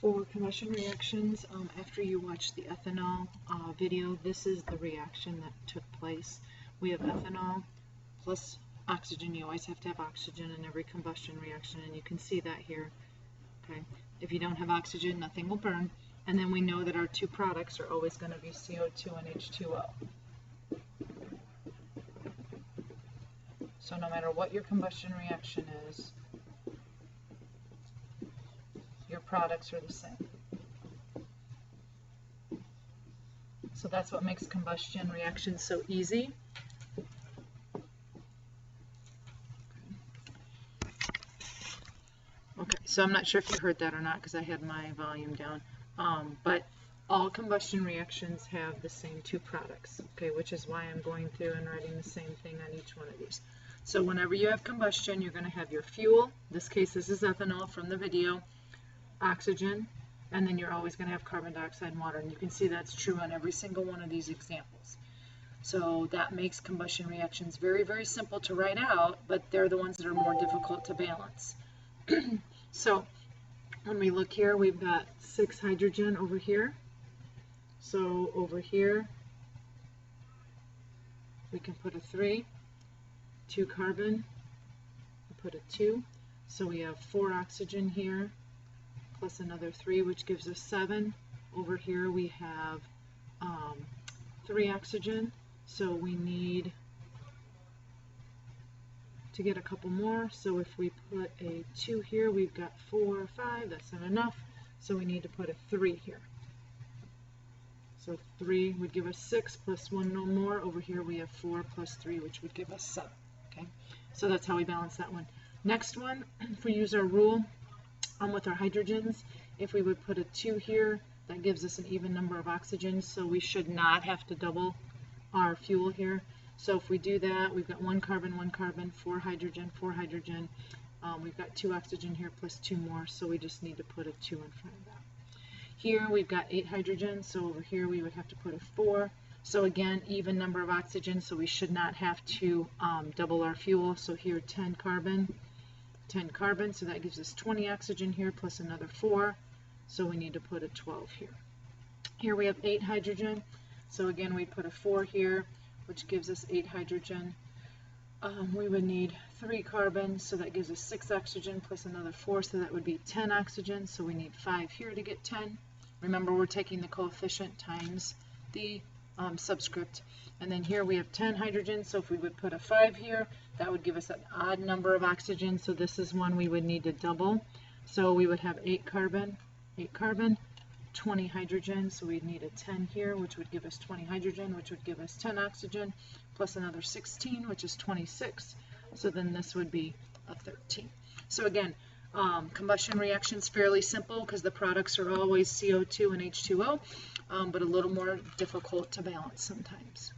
For combustion reactions, after you watch the ethanol video, this is the reaction that took place. We have ethanol plus oxygen. You always have to have oxygen in every combustion reaction, and you can see that here. Okay, if you don't have oxygen, nothing will burn. And then we know that our two products are always going to be CO2 and H2O. So no matter what your combustion reaction is, your products are the same. So that's what makes combustion reactions so easy. Okay, so I'm not sure if you heard that or not because I had my volume down. But all combustion reactions have the same two products, okay, which is why I'm going through and writing the same thing on each one of these. So whenever you have combustion, you're going to have your fuel. In this case, this is ethanol from the video. Oxygen, and then you're always going to have carbon dioxide and water, and you can see that's true on every single one of these examples. So that makes combustion reactions very, very simple to write out, but they're the ones that are more difficult to balance. So when we look here, we've got 6 hydrogen over here. So over here we can put a 3, 2 carbon, put a 2, so we have 4 oxygen here plus another 3, which gives us 7. Over here we have 3 oxygen, so we need to get a couple more. So if we put a 2 here, we've got 4, 5, that's not enough, so we need to put a 3 here. So 3 would give us 6 plus 1 no more. Over here we have 4 plus 3, which would give us 7. Okay, so that's how we balance that one. Next one, if we use our rule with our hydrogens, if we would put a 2 here, that gives us an even number of oxygens, so we should not have to double our fuel here. So if we do that, we've got 1 carbon, 4 hydrogen, 4 hydrogen. We've got 2 oxygen here plus 2 more, so we just need to put a 2 in front of that. Here we've got 8 hydrogen, so over here we would have to put a 4. So again, even number of oxygen, so we should not have to double our fuel. So here 10 carbon, so that gives us 20 oxygen here plus another 4, so we need to put a 12 here. Here we have 8 hydrogen, so again we put a 4 here, which gives us 8 hydrogen. We would need 3 carbon, so that gives us 6 oxygen plus another 4, so that would be 10 oxygen, so we need 5 here to get 10. Remember, we're taking the coefficient times the subscript. And then here we have 10 hydrogen, so if we would put a 5 here, that would give us an odd number of oxygen, so this is one we would need to double. So we would have 8 carbon, 20 hydrogen, so we'd need a 10 here, which would give us 20 hydrogen, which would give us 10 oxygen, plus another 16, which is 26. So then this would be a 13. So again, combustion reactions fairly simple because the products are always CO2 and H2O, but a little more difficult to balance sometimes.